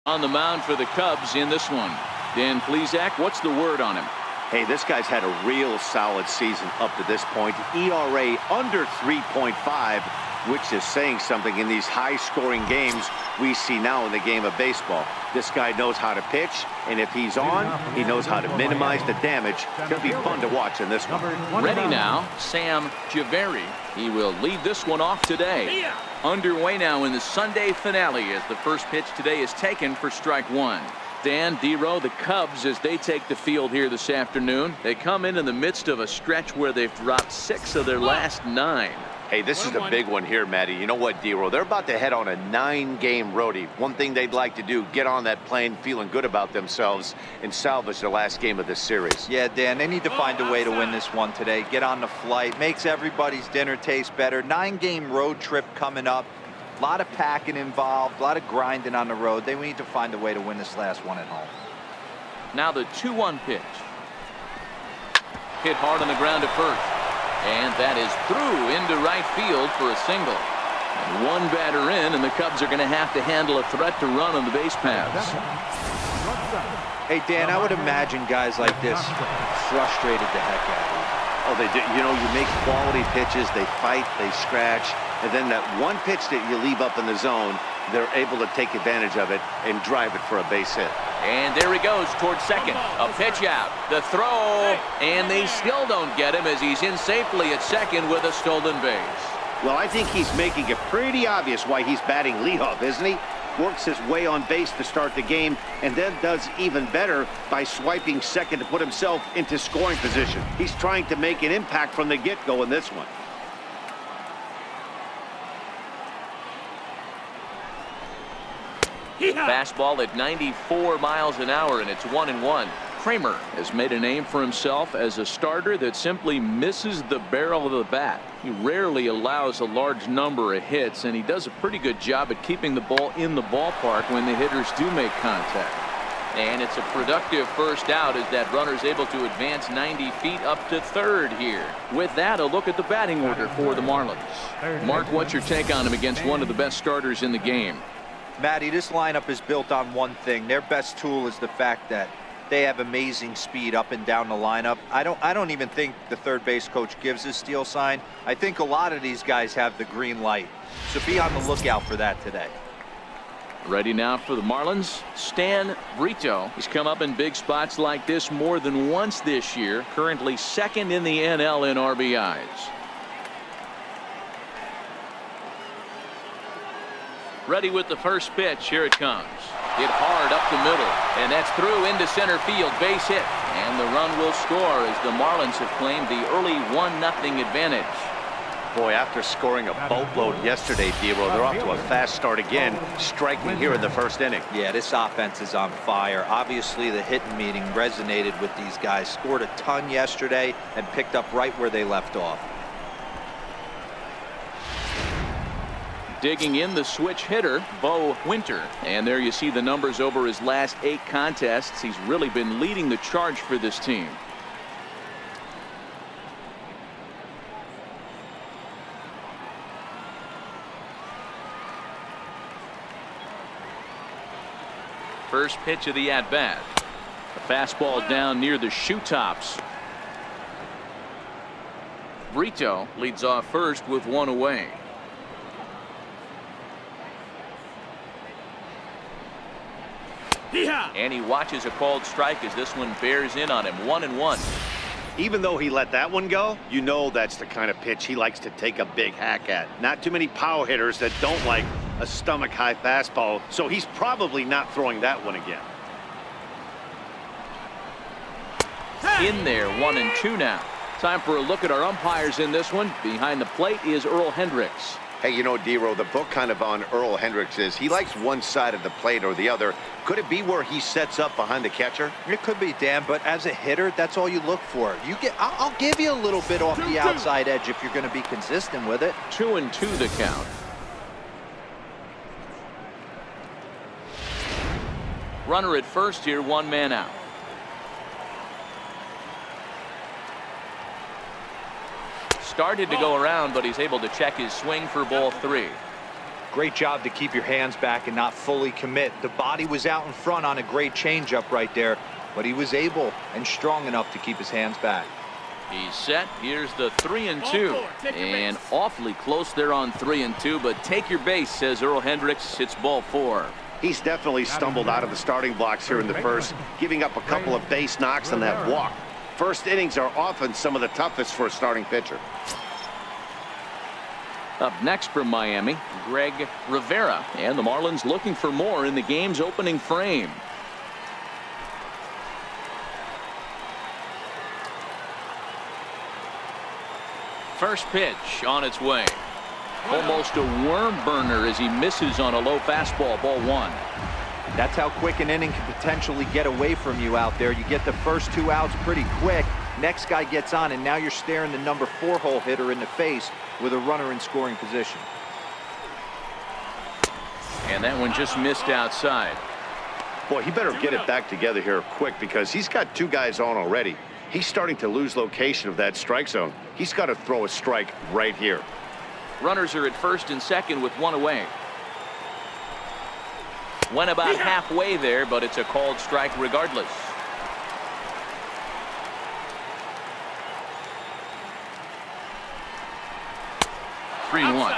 On the mound for the Cubs in this one. Dan Plesac, what's the word on him? Hey, this guy's had a real solid season up to this point. ERA under 3.5, which is saying something in these high-scoring games we see now in the game of baseball. This guy knows how to pitch, and if he's on, he knows how to minimize the damage. He'll be fun to watch in this one. Ready now, Sam Javeri. He will lead this one off today. Underway now in the Sunday finale as the first pitch today is taken for strike one. Dan, D-Row, the Cubs, as they take the field here this afternoon, they come in the midst of a stretch where they've dropped 6 of their last 9. Hey, this is a big one here, Matty. You know what, D-Row? They're about to head on a 9-game roadie. One thing they'd like to do, get on that plane feeling good about themselves and salvage the last game of this series. Yeah, Dan, they need to find a way to win this one today. Get on the flight. Makes everybody's dinner taste better. 9-game road trip coming up. A lot of packing involved, a lot of grinding on the road. They need to find a way to win this last one at home. Now the 2-1 pitch. Hit hard on the ground at first. And that is through into right field for a single. And one batter in, and the Cubs are going to have to handle a threat to run on the base paths. Hey, Dan, I would imagine guys like this frustrated the heck out of you. Oh, they do. You know, you make quality pitches, they fight, they scratch, and then that one pitch that you leave up in the zone, they're able to take advantage of it and drive it for a base hit. And there he goes towards second. A pitch out. The throw. And they still don't get him as he's in safely at second with a stolen base. Well, I think he's making it pretty obvious why he's batting leadoff, isn't he? Works his way on base to start the game and then does even better by swiping second to put himself into scoring position. He's trying to make an impact from the get-go in this one. Fastball at 94 miles an hour, and it's 1-1. Kramer has made a name for himself as a starter that simply misses the barrel of the bat. He rarely allows a large number of hits, and he does a pretty good job at keeping the ball in the ballpark when the hitters do make contact. And it's a productive first out as that runner's able to advance 90 feet up to third here. With that, a look at the batting order for the Marlins. Mark, what's your take on him against one of the best starters in the game? Matty, this lineup is built on one thing. Their best tool is the fact that they have amazing speed up and down the lineup. I don't even think the third base coach gives a steal sign. I think a lot of these guys have the green light. So be on the lookout for that today. Ready now for the Marlins, Stan Brito. He's come up in big spots like this more than once this year. Currently second in the NL in RBIs. Ready with the first pitch. Here it comes. Hit hard up the middle, and that's through into center field. Base hit, and the run will score as the Marlins have claimed the early 1-0 advantage. Boy, after scoring a boatload yesterday, D-Row, they're off to a fast start again, striking here in the first inning. Yeah, this offense is on fire. Obviously, the hitting meeting resonated with these guys. Scored a ton yesterday and picked up right where they left off. Digging in the switch hitter, Bo Winter. And there you see the numbers over his last 8 contests. He's really been leading the charge for this team. First pitch of the at-bat. A fastball down near the shoe tops. Brito leads off first with 1 away. And he watches a called strike as this one bears in on him. 1-1. Even though he let that one go, you know that's the kind of pitch he likes to take a big hack at. Not too many power hitters that don't like a stomach-high fastball, so he's probably not throwing that one again. In there, 1-2 now. Time for a look at our umpires in this one. Behind the plate is Earl Hendricks. Hey, you know, D-Row, the book kind of on Earl Hendricks is he likes one side of the plate or the other. Could it be where he sets up behind the catcher? It could be, Dan, but as a hitter, that's all you look for. I'll give you a little bit off the outside edge if you're going to be consistent with it. 2-2 the count. Runner at first here, 1 man out. Started to go around, but he's able to check his swing for ball 3. Great job to keep your hands back and not fully commit. The body was out in front on a great changeup right there, but he was able and strong enough to keep his hands back. He's set. Here's the 3-2. And awfully close there on 3-2, but take your base, says Earl Hendricks. It's ball 4. He's definitely stumbled out of the starting blocks here in the first, giving up a couple of base knocks on that walk. First innings are often some of the toughest for a starting pitcher. Up next from Miami, Greg Rivera. And the Marlins looking for more in the game's opening frame. First pitch on its way. Almost a worm burner as he misses on a low fastball, ball 1. That's how quick an inning can potentially get away from you out there. You get the first 2 outs pretty quick. Next guy gets on, and now you're staring the number 4 hole hitter in the face with a runner in scoring position. And that one just missed outside. Boy, he better get it back together here quick because he's got 2 guys on already. He's starting to lose location of that strike zone. He's got to throw a strike right here. Runners are at first and second with 1 away. Went about halfway there, but it's a called strike regardless. Three and 1.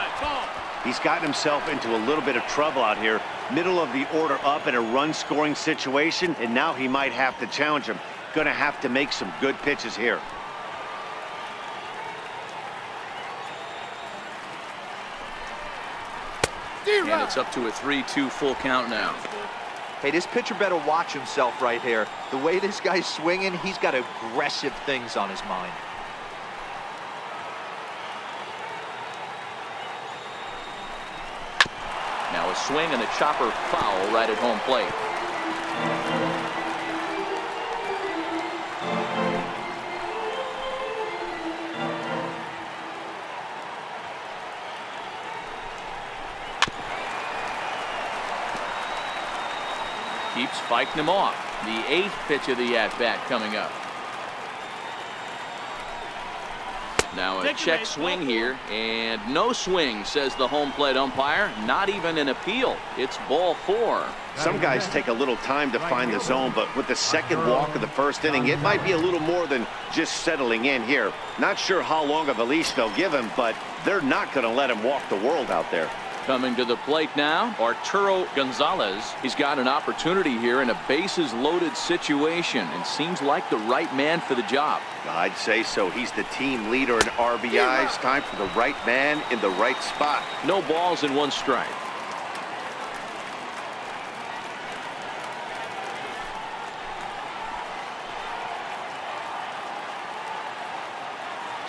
He's gotten himself into a little bit of trouble out here. Middle of the order up in a run-scoring situation, and now he might have to challenge him. Going to have to make some good pitches here. And it's up to a 3-2 full count now. Hey, this pitcher better watch himself right here. The way this guy's swinging, he's got aggressive things on his mind. Now a swing and a chopper foul right at home plate. Keeps fighting him off. The 8th pitch of the at-bat coming up. Now a check swing here, and no swing, says the home plate umpire. Not even an appeal. It's ball 4. Some guys take a little time to find the zone, but with the second walk of the first inning, it might be a little more than just settling in here. Not sure how long of a leash they'll give him, but they're not going to let him walk the world out there. Coming to the plate now, Arturo Gonzalez. He's got an opportunity here in a bases-loaded situation and seems like the right man for the job. I'd say so. He's the team leader in RBIs. Time for the right man in the right spot. No balls and 1 strike.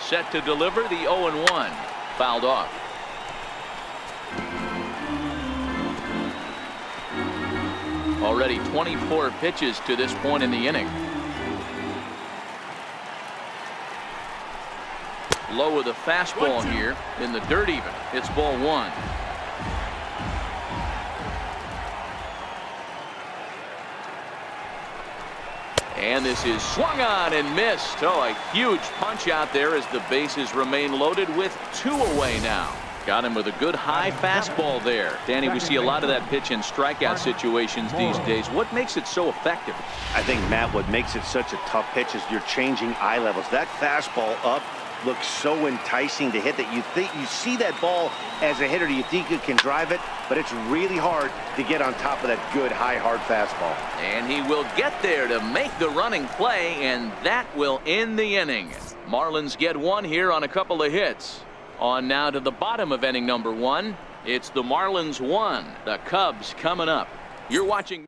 Set to deliver the 0-1. Fouled off. Already 24 pitches to this point in the inning. Low with a fastball here in the dirt even. It's ball 1. And this is swung on and missed. Oh, a huge punch out there as the bases remain loaded with 2 away now. Got him with a good high fastball there. Danny, we see a lot of that pitch in strikeout situations these days. What makes it so effective? I think, Matt, what makes it such a tough pitch is you're changing eye levels. That fastball up looks so enticing to hit that you see that ball as a hitter. You think you can drive it, but it's really hard to get on top of that good high hard fastball. And he will get there to make the running play, and that will end the inning. Marlins get 1 here on a couple of hits. On now to the bottom of inning number 1. It's the Marlins 1. The Cubs coming up. You're watching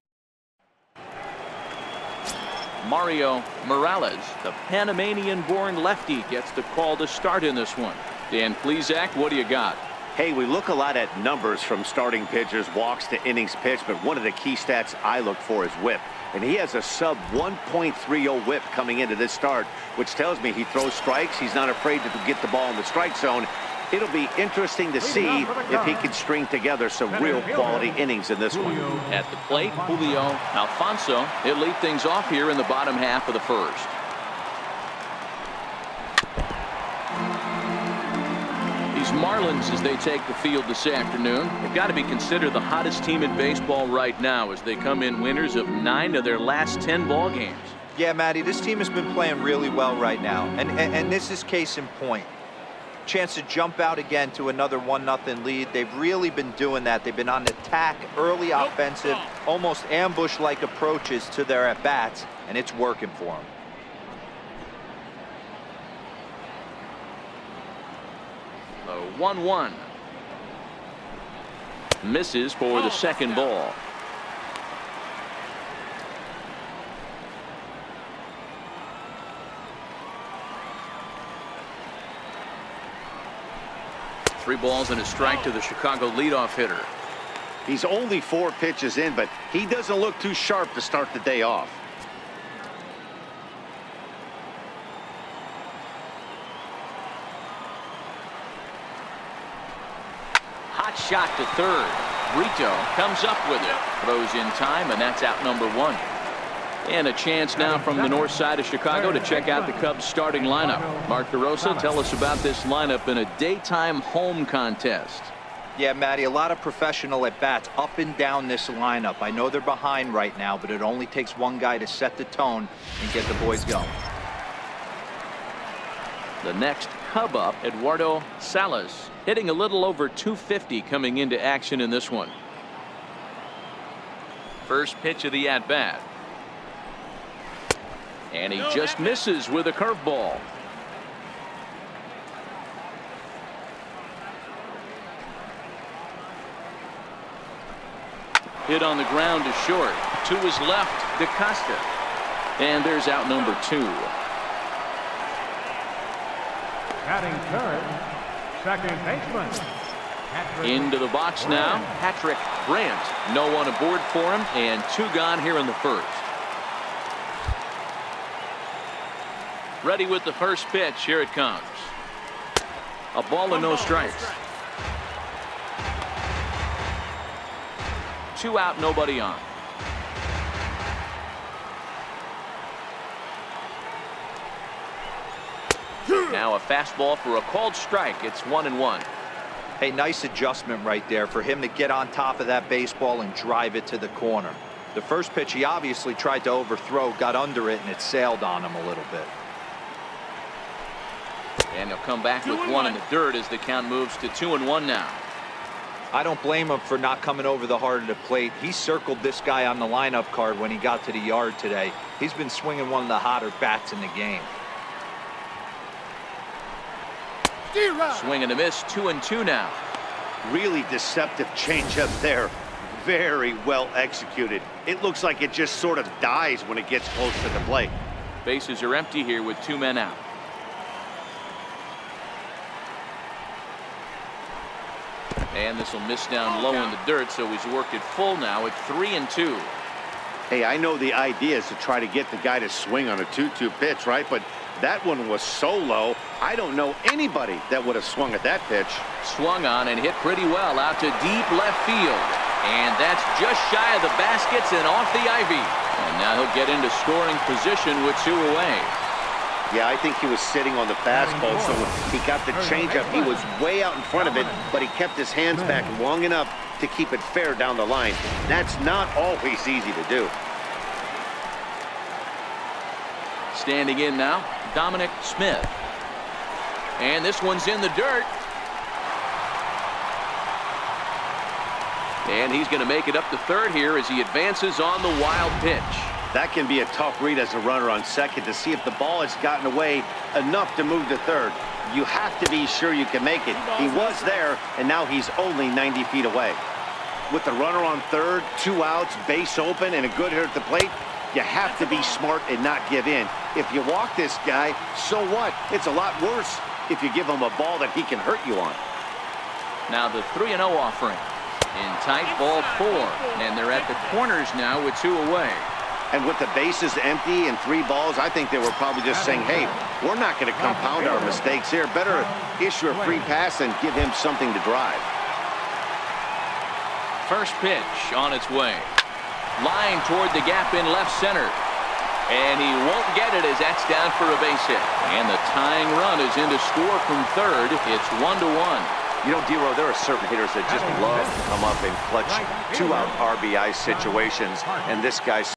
Mario Morales, the Panamanian-born lefty, gets the call to start in this one. Dan Plesac, what do you got? Hey, we look a lot at numbers from starting pitchers, walks to innings pitched, but one of the key stats I look for is whip. And he has a sub 1.30 whip coming into this start, which tells me he throws strikes. He's not afraid to get the ball in the strike zone. It'll be interesting to see if he can string together some real quality innings in this one. At the plate, Julio Alfonso. He'll lead things off here in the bottom half of the first. Yankees Marlins as they take the field this afternoon. They've got to be considered the hottest team in baseball right now as they come in winners of 9 of their last 10 ball games. Yeah, Matty, this team has been playing really well right now, and this is case in point. Chance to jump out again to another 1-0 lead. They've really been doing that. They've been on attack, early offensive, almost ambush-like approaches to their at-bats, and it's working for them. The 1-1. Misses for the second ball. Three balls and a strike to the Chicago leadoff hitter. He's only 4 pitches in, but he doesn't look too sharp to start the day off. Hot shot to third. Brito comes up with it. Throws in time, and that's out number 1. And a chance now from the north side of Chicago to check out the Cubs starting lineup. Mark DeRosa, tell us about this lineup in a daytime home contest. Yeah, Matty, a lot of professional at-bats up and down this lineup. I know they're behind right now, but it only takes one guy to set the tone and get the boys going. The next Cub up, Eduardo Salas, hitting a little over 250 coming into action in this one. First pitch of the at-bat. And he just misses with a curveball. Hit on the ground to short. To his left, DeCosta. And there's out number 2. Batting third, second baseman. Into the box now, Patrick Brandt. No one aboard for him, and 2 gone here in the first. Ready with the first pitch. Here it comes. A ball and no strikes. 2 out, nobody on. Now a fastball for a called strike. It's 1-1. Hey, nice adjustment right there for him to get on top of that baseball and drive it to the corner. The first pitch he obviously tried to overthrow, got under it, and it sailed on him a little bit. And he'll come back with 1 in the dirt as the count moves to 2-1 now. I don't blame him for not coming over the heart of the plate. He circled this guy on the lineup card when he got to the yard today. He's been swinging one of the hotter bats in the game. Swing and a miss, 2-2 now. Really deceptive changeup there. Very well executed. It looks like it just sort of dies when it gets close to the plate. Bases are empty here with 2 men out. And this will miss down low in the dirt, so he's worked it full now at 3-2. Hey, I know the idea is to try to get the guy to swing on a 2-2 pitch, right? But that one was so low, I don't know anybody that would have swung at that pitch. Swung on and hit pretty well out to deep left field. And that's just shy of the baskets and off the ivy. And now he'll get into scoring position with 2 away. Yeah, I think he was sitting on the fastball, so he got the changeup. He was way out in front of it, but he kept his hands back long enough to keep it fair down the line. That's not always easy to do. Standing in now, Dominic Smith. And this one's in the dirt. And he's going to make it up to third here as he advances on the wild pitch. That can be a tough read as a runner on second to see if the ball has gotten away enough to move to third. You have to be sure you can make it. He was there, and now he's only 90 feet away. With the runner on third, 2 outs, base open, and a good hit at the plate, you have to be smart and not give in. If you walk this guy, so what? It's a lot worse if you give him a ball that he can hurt you on. Now the 3-0 offering. In tight, ball 4. And they're at the corners now with 2 away. And with the bases empty and 3 balls, I think they were probably just saying, hey, we're not going to compound our mistakes here. Better issue a free pass and give him something to drive. First pitch on its way. Line toward the gap in left center. And he won't get it as that's down for a base hit. And the tying run is in to score from third. It's 1-1. You know, D-Row, there are certain hitters that just love to come up in clutch two-out RBI situations, and this guy's